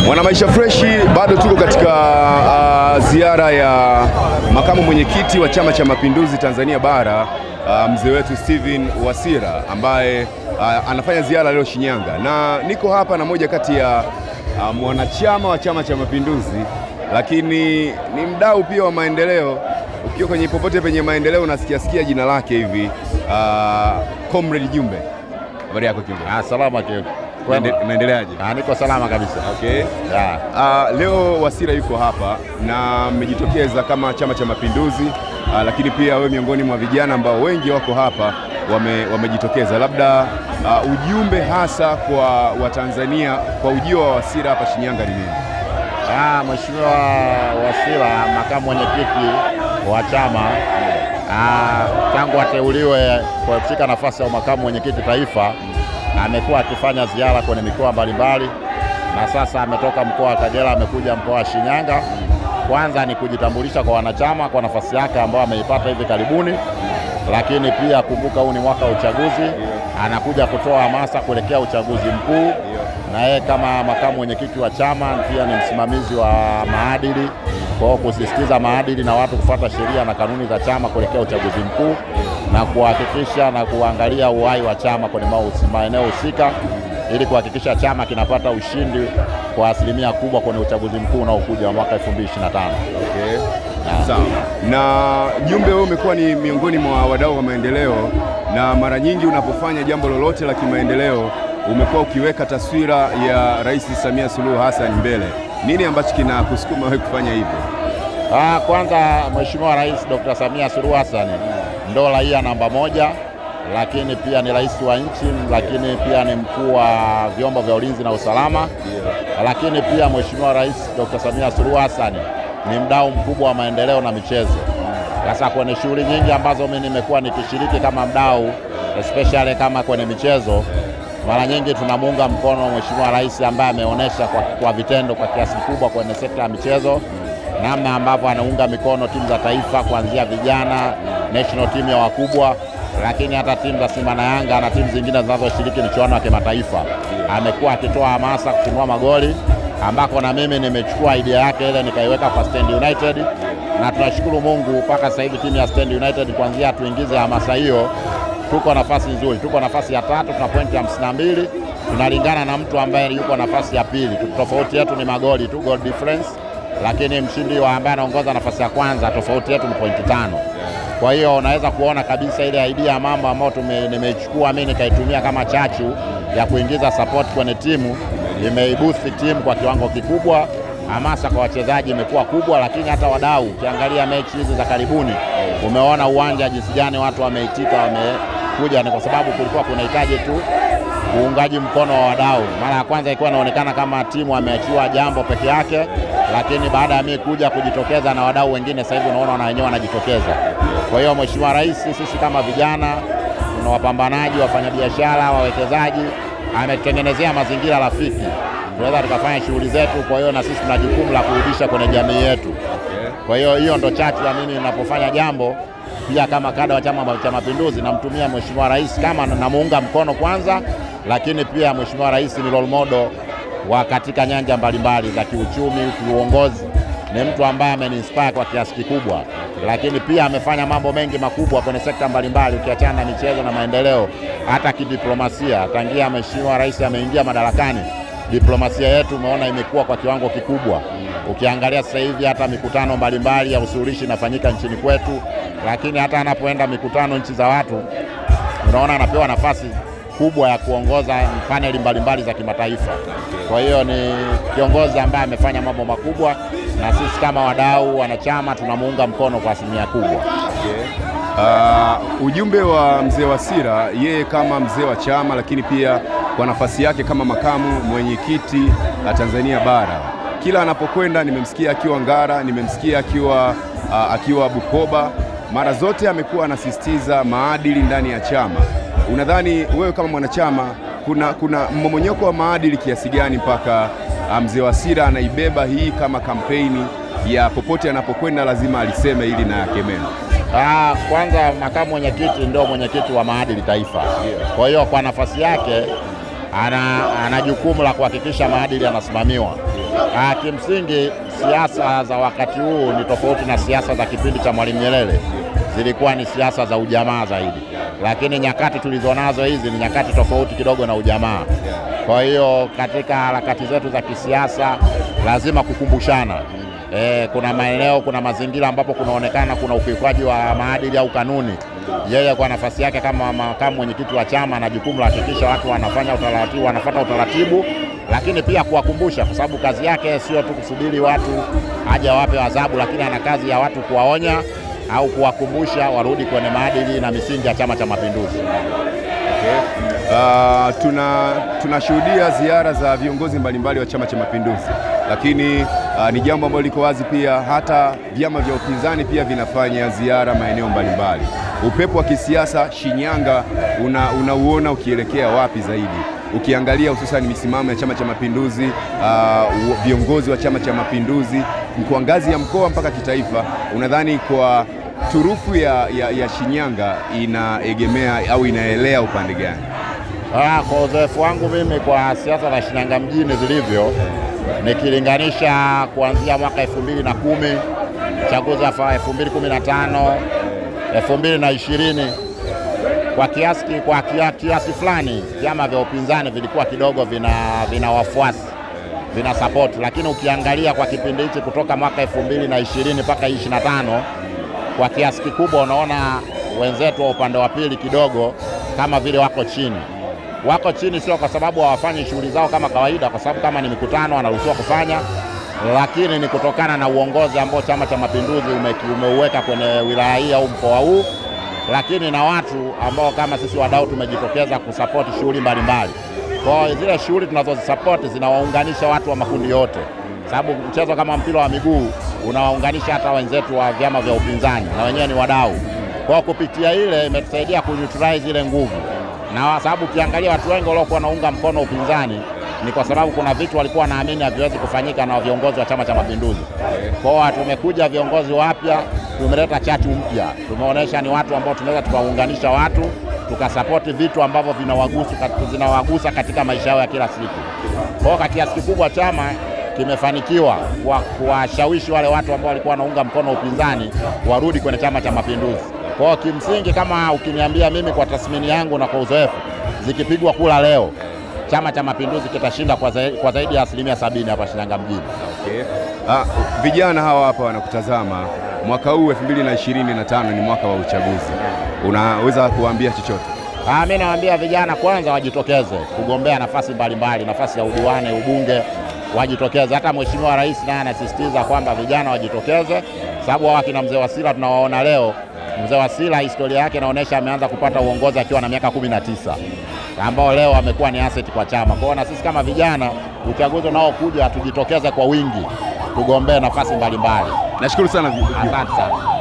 Mwana Maisha Freshi, bado tuko katika ziara ya makamu mwenyekiti wa Chama cha Mapinduzi Tanzania Bara, mzee wetu Steven Wasira, ambaye anafanya ziara leo Shinyanga, na niko hapa na moja kati ya mwanachama wa Chama cha Mapinduzi, lakini ni mdau pia wa maendeleo. Ukiwa kwenye popote penye maendeleo unasikia jina lake hivi. Comrade Jumbe, habari yako Jumbe? Salama kiongozi. Unaendeleaje? Niko salama kabisa. Okay. Leo Wasira yuko hapa na mmejitokeza kama Chama cha Mapinduzi, lakini pia wewe miongoni mwa vijana ambao wengi wako hapa wamejitokeza. Labda ujumbe hasa kwa Watanzania kwa ujio wa Wasira hapa Shinyanga ni nini? Mheshimiwa Wasira, makamu mwenyekiti wa chama, tangu ateuliwe kwa kushika nafasi ya makamu mwenyekiti taifa, amekuwa akifanya ziara kwenye mikoa mbalimbali, na sasa ametoka mkoa wa Kagera amekuja mkoa wa Shinyanga. Kwanza ni kujitambulisha kwa wanachama kwa nafasi yake ambayo ameipata hivi karibuni, lakini pia kumbuka huu ni mwaka wa uchaguzi, anakuja kutoa hamasa kuelekea uchaguzi mkuu, na yeye kama makamu mwenyekiti wa chama pia ni msimamizi wa maadili, kwa kusisitiza maadili na watu kufuata sheria na kanuni za chama kuelekea uchaguzi mkuu, na kuhakikisha na kuangalia uhai wa chama kwenye maeneo husika ili kuhakikisha chama kinapata ushindi kwa asilimia kubwa kwenye uchaguzi mkuu unaokuja wa mwaka 2025. Okay. Sawa. Na Jumbe, wewe umekuwa ni miongoni mwa wadau wa maendeleo, na mara nyingi unapofanya jambo lolote la kimaendeleo umekuwa ukiweka taswira ya Rais Samia Suluhu Hassan mbele. Nini ambacho kinakusukuma wewe kufanya hivyo? Kwanza Mheshimiwa Rais Dr. Samia Suluhu Hassan ndo raia namba moja, lakini pia ni rais wa nchi, lakini pia ni mkuu wa vyombo vya ulinzi na usalama. Lakini pia Mheshimiwa Rais Dr. Samia Suluhu Hassan ni mdau mkubwa wa maendeleo na michezo. Sasa kwenye shughuli nyingi ambazo mimi nimekuwa nikishiriki kama mdau, especially kama kwenye michezo, mara nyingi tunamuunga mkono Mheshimiwa Rais ambaye ameonyesha kwa vitendo kwa kiasi kikubwa kwenye sekta ya michezo, namna ambavyo anaunga mikono timu za taifa kuanzia vijana, national team ya wakubwa, lakini hata timu za Simba na Yanga na timu zingine zinazoshiriki michuano ya kimataifa. Amekuwa akitoa hamasa kufunua magoli, ambako na mimi nimechukua idea yake ile nikaiweka kwa Stand United, na tunashukuru Mungu mpaka sasa hivi timu ya Stand United kuanzia tuingize hamasa hiyo tuko nafasi nzuri. Tuko nafasi ya 3, tuna pointi 52, tunalingana na mtu ambaye yuko nafasi ya 2. Tofauti yetu ni magoli tu, goal difference, lakini mshindi wa ambaye anaongoza nafasi ya kwanza tofauti yetu ni pointi 5. Kwa hiyo unaweza kuona kabisa ile idea ya mambo ambayo nimechukua mimi nikaitumia kama chachu ya kuingiza support kwenye timu, imeiboost timu kwa kiwango kikubwa. Hamasa kwa wachezaji imekuwa kubwa, lakini hata wadau, ukiangalia mechi hizi za karibuni umeona uwanja jinsi gani watu wameitika, wamekuja. Ni kwa sababu kulikuwa kunahitaji tu uungaji mkono wa wadau. Mara ya kwanza ilikuwa inaonekana kama timu ameachiwa jambo peke yake, lakini baada ya mimi kuja kujitokeza na wadau wengine, sasa hivi unaona na wenyewe wanajitokeza. Kwa hiyo Mheshimiwa Rais, sisi kama vijana, tuna wapambanaji, wafanyabiashara, wawekezaji, ametutengenezea mazingira rafiki, tunaweza tukafanya shughuli zetu. Kwa hiyo na sisi tuna jukumu la kurudisha kwenye jamii yetu. Kwa hiyo hiyo ndo chachu ya mimi ninapofanya jambo, pia kama kada wa Chama cha Mapinduzi namtumia Mheshimiwa Rais kama namuunga mkono kwanza, lakini pia Mheshimiwa Rais ni role model wa katika nyanja mbalimbali za kiuchumi, kiuongozi. Ni mtu ambaye ameniinspire kwa kiasi kikubwa, lakini pia amefanya mambo mengi makubwa kwenye sekta mbalimbali, ukiachana na michezo na maendeleo, hata kidiplomasia. Tangia Mheshimiwa Rais ameingia madarakani, diplomasia yetu umeona imekuwa kwa kiwango kikubwa. Ukiangalia sasa hivi hata mikutano mbalimbali ya usuluhishi inafanyika nchini kwetu, lakini hata anapoenda mikutano nchi za watu unaona anapewa nafasi kubwa ya kuongoza paneli mbalimbali za kimataifa. Kwa hiyo ni kiongozi ambaye amefanya mambo makubwa, na sisi kama wadau wanachama tunamuunga mkono kwa asilimia kubwa. Ujumbe wa mzee Wasira, yeye kama mzee wa chama, lakini pia kwa nafasi yake kama makamu mwenyekiti la Tanzania Bara, kila anapokwenda, nimemsikia akiwa Ngara, nimemsikia akiwa Bukoba, mara zote amekuwa anasisitiza maadili ndani ya chama. Unadhani wewe kama mwanachama kuna mmomonyoko wa maadili kiasi gani mpaka mzee Wasira anaibeba hii kama kampeni ya popote anapokwenda lazima aliseme hili na yakemeni? Kwanza makamu mwenyekiti ndio mwenyekiti wa maadili taifa. Kwa hiyo kwa nafasi yake ana jukumu la kuhakikisha maadili yanasimamiwa. Kimsingi siasa za wakati huu ni tofauti na siasa za kipindi cha Mwalimu Nyerere, zilikuwa ni siasa za ujamaa zaidi, lakini nyakati tulizonazo hizi ni nyakati tofauti kidogo na ujamaa. Kwa hiyo katika harakati zetu za kisiasa lazima kukumbushana. Kuna maeneo, kuna mazingira ambapo kunaonekana kuna ukiukaji wa maadili au kanuni. Yeye kwa nafasi yake kama makamu mwenyekiti wa chama na jukumu la kuhakikisha watu wanafuata utaratibu, lakini pia kuwakumbusha, kwa sababu kazi yake sio tu kusubiri watu aje wape adhabu, lakini ana kazi ya watu kuwaonya au kuwakumbusha warudi kwenye maadili na misingi ya Chama cha Mapinduzi. Tunashuhudia ziara za viongozi mbalimbali wa Chama cha Mapinduzi, lakini ni jambo ambalo liko wazi pia, hata vyama vya upinzani pia vinafanya ziara maeneo mbalimbali. Upepo wa kisiasa Shinyanga unauona ukielekea wapi zaidi? Ukiangalia hususan misimamo ya Chama cha Mapinduzi, viongozi wa Chama cha Mapinduzi kwa ngazi ya mkoa mpaka kitaifa, unadhani kwa turufu ya Shinyanga inaegemea au inaelea upande gani? Kwa uzoefu wangu mimi kwa siasa za Shinyanga mjini zilivyo, nikilinganisha kuanzia mwaka 2010, chaguzi wa 2015, 2020, kwa kiasi fulani vyama vya upinzani vilikuwa kidogo vina wafuasi, vina support, lakini ukiangalia kwa kipindi hichi kutoka mwaka 2020 mpaka 2025, kwa kiasi kikubwa unaona wenzetu wa upande wa pili kidogo kama vile wako chini. Wako chini sio kwa sababu hawafanyi shughuli zao kama kawaida, kwa sababu kama ni mikutano wanaruhusiwa kufanya, lakini ni kutokana na uongozi ambao Chama cha Mapinduzi umeuweka kwenye wilaya hii au mkoa huu, lakini na watu ambao kama sisi wadau tumejitokeza kusapoti shughuli mbalimbali. Kwa zile shughuli tunazozisapoti zinawaunganisha watu wa makundi yote, sababu mchezo kama mpira wa miguu unawaunganisha hata wenzetu wa vyama vya upinzani na wenyewe ni wadau. Kwa kupitia ile imetusaidia kuneutralize ile nguvu, na sababu ukiangalia watu wengi waliokuwa wanaunga mkono upinzani ni kwa sababu kuna vitu walikuwa wanaamini haviwezi kufanyika na viongozi wa Chama cha Mapinduzi. Kwa hiyo tumekuja viongozi wapya, tumeleta chachu mpya, tumeonyesha ni watu ambao tunaweza tukaunganisha watu, tukasapoti vitu ambavyo zinawagusa katika maisha yao ya kila siku. Kwa hiyo kwa kiasi kikubwa chama kimefanikiwa kuwashawishi wale watu ambao walikuwa wanaunga mkono upinzani warudi kwenye Chama cha Mapinduzi. Kwa hiyo kimsingi, kama ukiniambia mimi kwa tathmini yangu na kwa uzoefu, zikipigwa kula leo Chama cha Mapinduzi kitashinda kwa zaidi ya 70% hapa Shinyanga mjini. Vijana hawa hapa wanakutazama, mwaka huu 2025 ni mwaka wa uchaguzi, unaweza kuwaambia chochote? Mimi nawaambia vijana kwanza wajitokeze kugombea nafasi mbalimbali, nafasi ya udiwani, ubunge, wajitokeze. Hata Mheshimiwa Rais naye anasisitiza kwamba vijana wajitokeze, sababu hawa kina Mzee Wasira tunawaona leo. Mzee Wasira historia yake inaonyesha ameanza kupata uongozi akiwa na miaka 19, ambao leo amekuwa ni asset kwa chama. Kwa hiyo na sisi kama vijana, uchaguzi unaokuja tujitokeze kwa wingi, tugombee nafasi mbalimbali. Nashukuru sana. Asante sana.